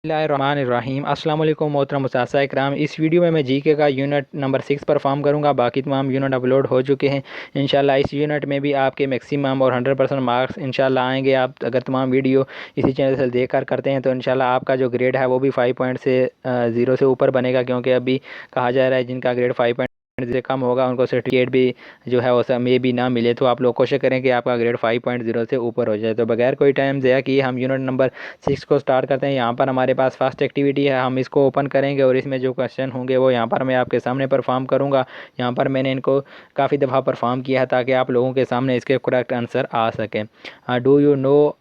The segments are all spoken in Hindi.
बिस्मिल्लाहिर्रहमानिर्रहीम अस्सलाम वालेकुम मोहतरम मुसासा इकराम। इस वीडियो में मैं जीके का यूनिट नंबर 6 परफॉर्म करूंगा। बाकी तमाम यूनिट अपलोड हो चुके हैं। इंशाल्लाह इस यूनिट में भी आपके मैक्सिमम और 100% मार्क्स इंशाल्लाह आएंगे। आप अगर तमाम वीडियो इसी चैनल से देख कर करते हैं तो इंशाल्लाह आपका जो ग्रेड है वो भी 5 पॉइंट से 0 से ऊपर बनेगा, क्योंकि अभी कहा जा रहा है जिनका ग्रेड 5 पॉइंट से कम होगा उनको सर्टिफिकेट भी जो है वो सब में भी ना मिले। तो आप लोग कोशिश करें कि आपका ग्रेड 5.0 से ऊपर हो जाए। तो बगैर कोई टाइम ज़ाया किए हम यूनिट नंबर 6 को स्टार्ट करते हैं। यहाँ पर हमारे पास फर्स्ट एक्टिविटी है, हम इसको ओपन करेंगे और इसमें जो क्वेश्चन होंगे वो यहाँ पर मैं आपके सामने परफॉर्म करूँगा। यहाँ पर मैंने इनको काफ़ी दफ़ा परफॉर्म किया है ताकि आप लोगों के सामने इसके करेक्ट आंसर आ सकें। डू यू नो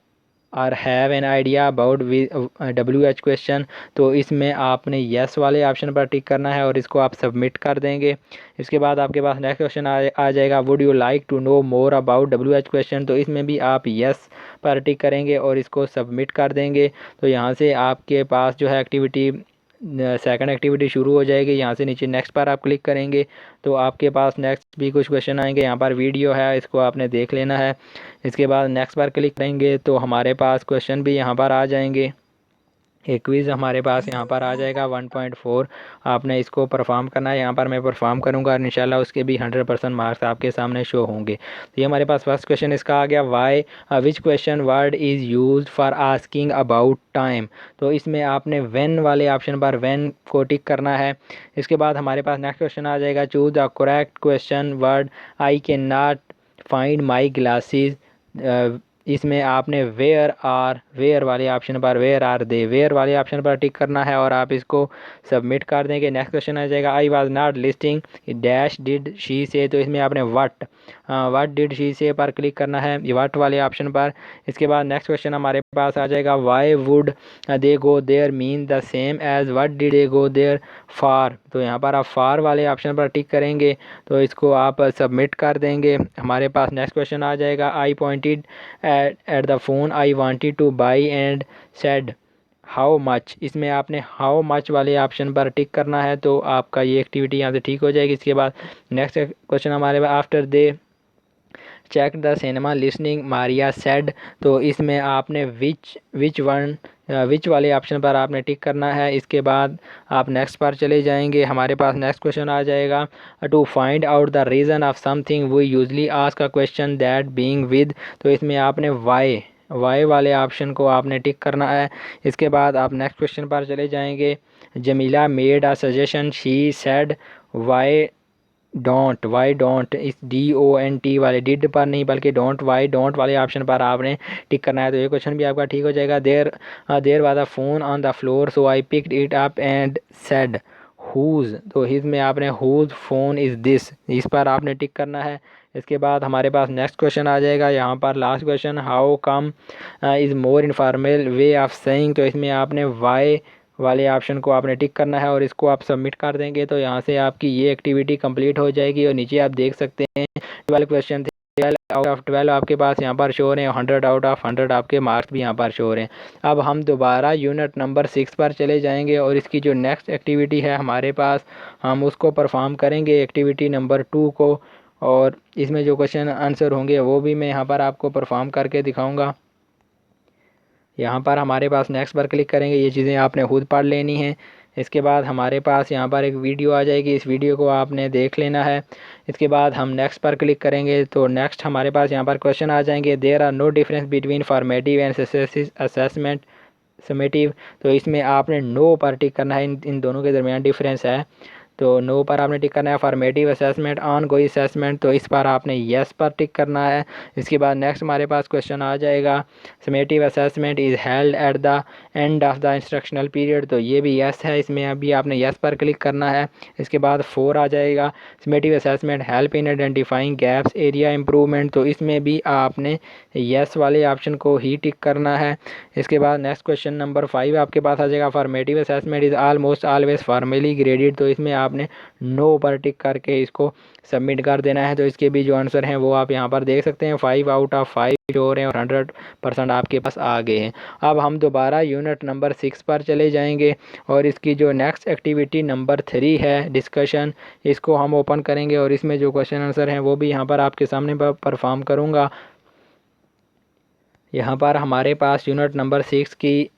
और have an idea about WH question. तो इसमें आपने येस वाले ऑप्शन पर टिक करना है और इसको आप सबमिट कर देंगे। इसके बाद आपके पास नेक्स्ट क्वेश्चन आ जाएगा, would you like to know more about WH question. तो इसमें भी आप येस पर टिक करेंगे और इसको सबमिट कर देंगे। तो यहाँ से आपके पास जो है एक्टिविटी सेकंड एक्टिविटी शुरू हो जाएगी। यहाँ से नीचे नेक्स्ट पर आप क्लिक करेंगे तो आपके पास नेक्स्ट भी कुछ क्वेश्चन आएंगे। यहाँ पर वीडियो है, इसको आपने देख लेना है। इसके बाद नेक्स्ट पर क्लिक करेंगे तो हमारे पास क्वेश्चन भी यहाँ पर आ जाएंगे। एक क्विज़ हमारे पास यहाँ पर आ जाएगा 1.4। आपने इसको परफॉर्म करना है। यहाँ पर मैं परफॉर्म करूँगा और इंशाल्लाह उसके भी 100% मार्क्स आपके सामने शो होंगे। तो ये हमारे पास फर्स्ट क्वेश्चन इसका आ गया, why which question word is used for asking about time. तो इसमें आपने व्हेन वाले ऑप्शन पर व्हेन को टिक करना है। इसके बाद हमारे पास नेक्स्ट क्वेश्चन आ जाएगा, choose the correct question word I can not find my glasses. इसमें आपने वेयर वाले ऑप्शन पर वेयर वाले ऑप्शन पर टिक करना है और आप इसको सबमिट कर देंगे। नेक्स्ट क्वेश्चन आ जाएगा, I was not listing dash did she से। तो इसमें आपने व्हाट डिड शी से पर क्लिक करना है, व्हाट वाले ऑप्शन पर। इसके बाद नेक्स्ट क्वेश्चन हमारे पास आ जाएगा, why would they go there mean the same as what did they go there for. तो यहाँ पर आप फार वाले ऑप्शन पर टिक करेंगे तो इसको आप सबमिट कर देंगे। हमारे पास नेक्स्ट क्वेश्चन आ जाएगा, आई pointed at the phone I wanted to buy and said how much. इसमें आपने हाउ मच वाले ऑप्शन पर टिक करना है तो आपका ये एक्टिविटी यहाँ से ठीक हो जाएगी। इसके बाद नेक्स्ट क्वेश्चन हमारे पास, after they check the cinema listening Maria said. तो इसमें आपने विच वाले ऑप्शन पर आपने टिक करना है। इसके बाद आप नेक्स्ट पर चले जाएंगे। हमारे पास नेक्स्ट क्वेश्चन आ जाएगा, to find out the reason of something we usually ask a question that being with. तो इसमें आपने वाई वाले ऑप्शन को आपने टिक करना है। इसके बाद आप नेक्स्ट क्वेश्चन पर चले जाएंगे, Jamila made a suggestion she said why don't इस DONT वाले डिड पर नहीं बल्कि वाई डोंट वाले ऑप्शन पर आपने टिक करना है। तो ये क्वेश्चन भी आपका ठीक हो जाएगा। There was a phone on the floor so I picked it up and said whose. तो हिज में आपने हुज फोन इज़ दिस, इस पर आपने टिक करना है। इसके बाद हमारे पास नेक्स्ट क्वेश्चन आ जाएगा, यहाँ पर last question, how come is more informal way of saying. तो इसमें आपने वाई वाले ऑप्शन को आपने टिक करना है और इसको आप सबमिट कर देंगे। तो यहाँ से आपकी ये एक्टिविटी कंप्लीट हो जाएगी। और नीचे आप देख सकते हैं 12 क्वेश्चन थे, 12 आउट ऑफ 12 आपके पास यहाँ पर शो हो रहे हैं, 100 आउट ऑफ 100 आपके मार्क्स भी यहाँ पर शो हो रहे हैं। अब हम दोबारा यूनिट नंबर 6 पर चले जाएंगे और इसकी जो नेक्स्ट एक्टिविटी है हमारे पास हम उसको परफॉर्म करेंगे, एक्टिविटी नंबर 2 को। और इसमें जो क्वेश्चन आंसर होंगे वो भी मैं यहाँ पर आपको परफॉर्म करके दिखाऊँगा। यहाँ पर हमारे पास नेक्स्ट पर क्लिक करेंगे, ये चीज़ें आपने खुद पढ़ लेनी हैं। इसके बाद हमारे पास यहाँ पर एक वीडियो आ जाएगी, इस वीडियो को आपने देख लेना है। इसके बाद हम नेक्स्ट पर क्लिक करेंगे तो नेक्स्ट हमारे पास यहाँ पर क्वेश्चन आ जाएंगे, there are no difference between formative and assessment summative. तो इसमें आपने नो पर टिक करना है, इन दोनों के दरमियान डिफरेंस है तो नो पर आपने टिक करना है। Formative assessment on going assessment, तो इस पर आपने येस पर टिक करना है। इसके बाद नेक्स्ट हमारे पास क्वेश्चन आ जाएगा, summative assessment is held at the end of the instructional period. तो ये भी येस है, इसमें अभी आपने येस पर क्लिक करना है। इसके बाद 4 आ जाएगा, summative assessment help in identifying gaps area improvement. तो इसमें भी आपने येस वाले ऑप्शन को ही टिक करना है। इसके बाद नेक्स्ट क्वेश्चन नंबर 5 आपके पास आ जाएगा, formative assessment is almost always formally graded. तो इसमें आपने नो पर टिक करके इसको सबमिट कर देना है। तो इसके भी जो आंसर हैं वो आप यहाँ पर देख सकते हैं, 5 आउट ऑफ 5 जो हो रहे हैं और 100% आपके पास आ गए हैं। अब हम दोबारा यूनिट नंबर 6 पर चले जाएंगे और इसकी जो नेक्स्ट एक्टिविटी नंबर 3 है डिस्कशन, इसको हम ओपन करेंगे और इसमें जो क्वेश्चन आंसर हैं वो भी यहाँ पर आपके सामने परफॉर्म करूँगा। यहाँ पर हमारे पास यूनिट नंबर 6 की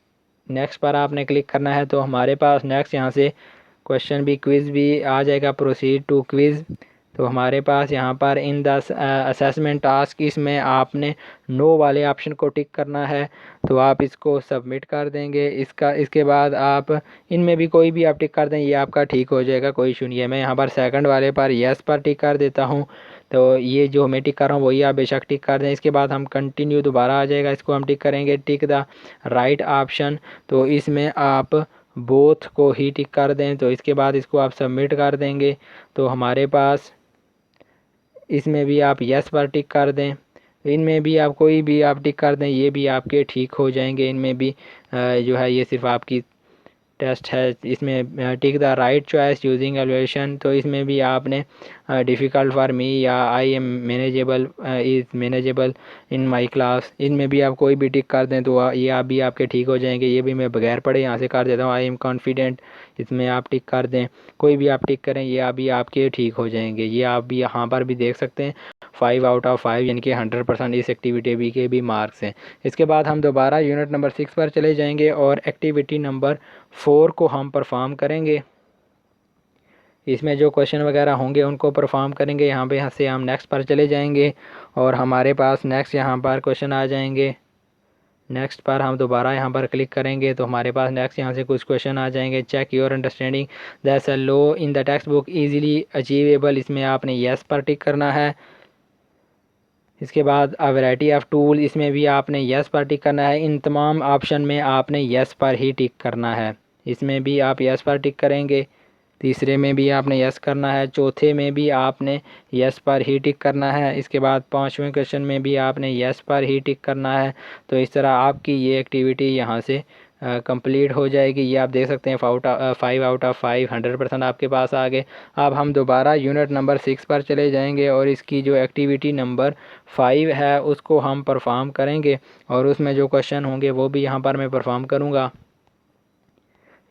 नेक्स्ट पर आपने क्लिक करना है। तो हमारे पास नेक्स्ट यहाँ से क्वेश्चन भी क्विज़ भी आ जाएगा, प्रोसीड टू क्विज़। तो हमारे पास यहाँ पर इन द असेसमेंट टास्क, इसमें आपने नो वाले ऑप्शन को टिक करना है। तो आप इसको सबमिट कर देंगे। इसके बाद आप इनमें भी कोई भी आप टिक कर दें, ये आपका ठीक हो जाएगा, कोई इशू नहीं है। मैं यहाँ पर सेकंड वाले पर येस पर टिक कर देता हूँ। तो ये जो मैं टिक कर रहा हूँ वही आप बेशक टिक कर दें। इसके बाद हम कंटिन्यू दोबारा आ जाएगा, इसको हम टिक करेंगे, टिक द राइट ऑप्शन। तो इसमें आप बोथ को ही टिक कर दें। तो इसके बाद इसको आप सबमिट कर देंगे। तो हमारे पास इसमें भी आप यस पर टिक कर दें। इनमें भी आप कोई भी आप टिक कर दें, ये भी आपके ठीक हो जाएंगे। इनमें भी जो है ये सिर्फ आपकी टेस्ट है। इसमें tick the right choice using evolution. तो इसमें भी आपने डिफ़िकल्ट फॉर मी या I am manageable is manageable in my class, इनमें भी आप कोई भी टिक कर दें तो ये आप भी आपके ठीक हो जाएंगे। ये भी मैं बगैर पढ़े यहाँ से कर देता हूँ, आई एम कॉन्फिडेंट, इसमें आप टिक कर दें, कोई भी आप टिक करें, ये अभी आपके ठीक हो जाएंगे। ये आप भी यहाँ पर भी देख सकते हैं 5 आउट ऑफ 5 यानी कि 100% इस एक्टिविटी भी के भी मार्क्स हैं। इसके बाद हम दोबारा यूनिट नंबर 6 पर चले जाएंगे और एक्टिविटी नंबर 4 को हम परफॉर्म करेंगे। इसमें जो क्वेश्चन वगैरह होंगे उनको परफॉर्म करेंगे। यहाँ से हम नेक्स्ट पर चले जाएंगे और हमारे पास नेक्स्ट यहाँ पर क्वेश्चन आ जाएंगे। नेक्स्ट पर हम दोबारा यहाँ पर क्लिक करेंगे तो हमारे पास नेक्स्ट यहाँ से कुछ क्वेश्चन आ जाएंगे। Check your understanding that's a low in the textbook easily achievable, इसमें आपने येस पर टिक करना है। इसके बाद अ वैरायटी ऑफ टूल, इसमें भी आपने येस पर टिक करना है। इन तमाम ऑप्शन में आपने येस पर ही टिक करना है, इसमें भी आप येस पर टिक करेंगे। तीसरे में भी आपने यस करना है, चौथे में भी आपने यस पर ही टिक करना है। इसके बाद पांचवें क्वेश्चन में भी आपने यस पर ही टिक करना है। तो इस तरह आपकी ये एक्टिविटी यहाँ से कंप्लीट हो जाएगी। ये आप देख सकते हैं 5 आउट ऑफ 5 100% आपके पास आ गए। अब हम दोबारा यूनिट नंबर 6 पर चले जाएंगे और इसकी जो एक्टिविटी नंबर 5 है उसको हम परफॉर्म करेंगे और उसमें जो क्वेश्चन होंगे वो भी यहाँ पर मैं परफॉर्म करूँगा।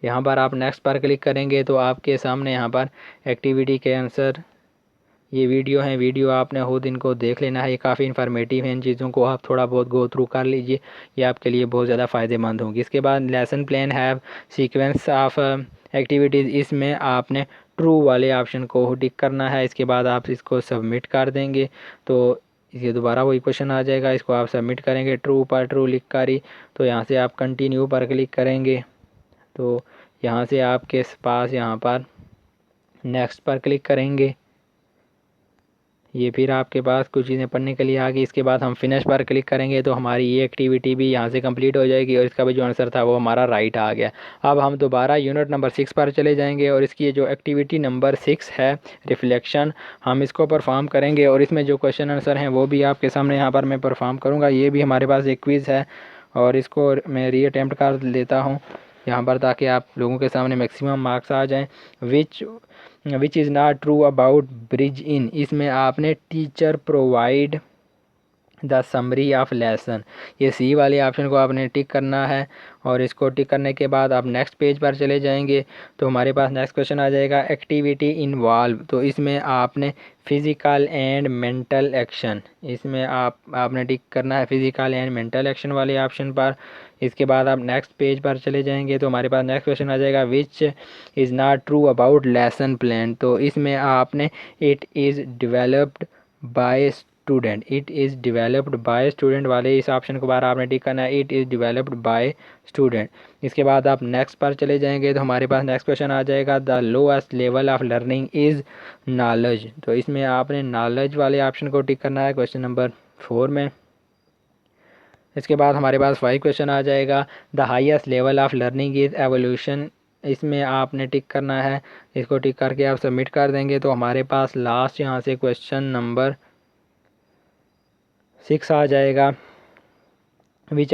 यहाँ पर आप नेक्स्ट पर क्लिक करेंगे तो आपके सामने यहाँ पर एक्टिविटी के आंसर ये वीडियो है। वीडियो आपने खुद इनको देख लेना है, ये काफ़ी इन्फॉर्मेटिव है। इन चीज़ों को आप थोड़ा बहुत गो थ्रू कर लीजिए, ये आपके लिए बहुत ज़्यादा फ़ायदेमंद होंगी। इसके बाद लेसन प्लान है सीक्वेंस ऑफ एक्टिविटीज़, इसमें आपने ट्रू वाले ऑप्शन को टिक करना है। इसके बाद आप इसको सबमिट कर देंगे तो ये दोबारा वही क्वेश्चन आ जाएगा, इसको आप सबमिट करेंगे ट्रू पर ट्रू लिख कर ही। तो यहाँ से आप कंटिन्यू पर क्लिक करेंगे तो यहाँ से आपके पास यहाँ पर नेक्स्ट पर क्लिक करेंगे, ये फिर आपके पास कुछ चीज़ें पढ़ने के लिए आ गई। इसके बाद हम फिनिश पर क्लिक करेंगे तो हमारी ये एक्टिविटी भी यहाँ से कंप्लीट हो जाएगी और इसका भी जो आंसर था वो हमारा राइट आ गया। अब हम दोबारा यूनिट नंबर 6 पर चले जाएंगे और इसकी जो एक्टिविटी नंबर 6 है रिफ्लेक्शन, हम इसको परफॉर्म करेंगे और इसमें जो क्वेश्चन आंसर हैं वो भी आपके सामने यहाँ पर मैं परफॉर्म करूँगा। ये भी हमारे पास एक क्विज़ है और इसको मैं री अटैम्प्ट कर लेता हूँ यहाँ पर ताकि आप लोगों के सामने मैक्सिमम मार्क्स आ जाएं। Which is not true about bridge इन, इसमें आपने teacher provide the summary of lesson, ये सी वाले ऑप्शन को आपने टिक करना है और इसको टिक करने के बाद आप नेक्स्ट पेज पर चले जाएंगे तो हमारे पास नेक्स्ट क्वेश्चन आ जाएगा एक्टिविटी इन्वॉल्व। तो इसमें आपने फिज़िकल एंड मेंटल एक्शन, इसमें आपने टिक करना है फिज़िकल एंड मेंटल एक्शन वाले ऑप्शन पर। इसके बाद आप नेक्स्ट पेज पर चले जाएंगे तो हमारे पास नेक्स्ट क्वेश्चन आ जाएगा which is not true about lesson plan. तो इसमें आपने it is developed by student, it is developed by student वाले इस ऑप्शन को बार आपने टिक करना है, it is developed by student. इसके बाद आप नेक्स्ट पर चले जाएंगे तो हमारे पास नेक्स्ट क्वेश्चन आ जाएगा the lowest level of learning is knowledge. तो इसमें आपने नॉलेज वाले ऑप्शन को टिक करना है क्वेश्चन नंबर 4 में। इसके बाद हमारे पास 5 क्वेश्चन आ जाएगा the highest level of learning is evolution, इसमें आपने टिक करना है, इसको टिक करके आप सबमिट कर देंगे तो हमारे पास लास्ट यहाँ से क्वेश्चन नंबर 6 आ जाएगा which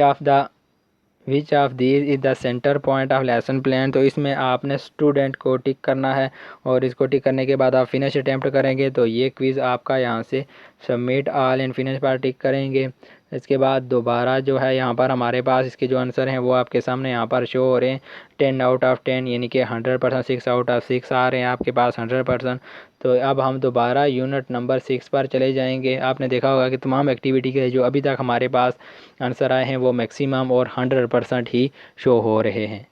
of these is the centre point of lesson plan. तो इसमें आपने स्टूडेंट को टिक करना है और इसको टिक करने के बाद आप फिनिश अटैम्प्ट करेंगे तो ये क्विज़ आपका यहाँ से सबमिट ऑल एंड फिनिश पर टिक करेंगे इसके बाद दोबारा जो है यहाँ पर हमारे पास इसके जो आंसर हैं वो आपके सामने यहाँ पर शो हो रहे हैं। 10 आउट ऑफ 10 यानी कि 100%, 6 आउट ऑफ 6 आ रहे हैं आपके पास 100%। तो अब हम दोबारा यूनिट नंबर 6 पर चले जाएंगे। आपने देखा होगा कि तमाम एक्टिविटी के जो अभी तक हमारे पास आंसर आए हैं वो मैक्सिमम और 100% ही शो हो रहे हैं।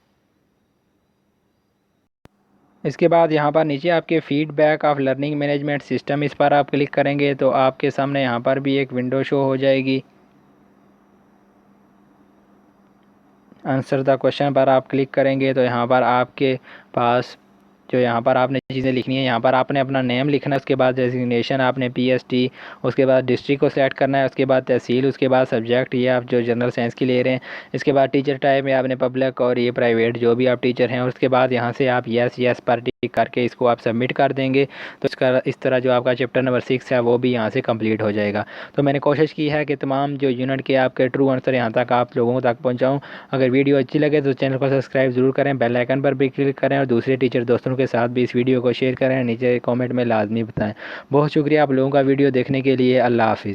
इसके बाद यहाँ पर नीचे आपके feedback of learning management system, इस पर आप क्लिक करेंगे तो आपके सामने यहाँ पर भी एक विंडो शो हो जाएगी। आंसर द क्वेश्चन पर आप क्लिक करेंगे तो यहाँ पर आपके पास जो यहाँ पर आपने चीज़ें लिखनी है, यहाँ पर आपने अपना नेम लिखना है, उसके बाद डेजिग्नेशन आपने पीएसटी, उसके बाद डिस्ट्रिक्ट को सेलेक्ट करना है, उसके बाद तहसील, उसके बाद सब्जेक्ट ये आप जो जनरल साइंस की ले रहे हैं, इसके बाद टीचर टाइप में आपने पब्लिक और ये प्राइवेट जो भी आप टीचर हैं, और उसके बाद यहाँ से आप यस पर टिक करके इसको आप सबमिट कर देंगे। तो इसका इस तरह जो आपका चैप्टर नंबर 6 है वो भी यहाँ से कम्प्लीट हो जाएगा। तो मैंने कोशिश की है कि तमाम जो यूनिट के आपके ट्रू आंसर यहाँ तक आप लोगों तक पहुँचाऊँ। अगर वीडियो अच्छी लगे तो चैनल को सब्सक्राइब ज़रूर करें, बेल आइकन पर भी क्लिक करें और दूसरे टीचर दोस्तों के साथ भी इस वीडियो को शेयर करें। नीचे कमेंट में लाजमी बताएं। बहुत शुक्रिया आप लोगों का वीडियो देखने के लिए। अल्लाह हाफिज़।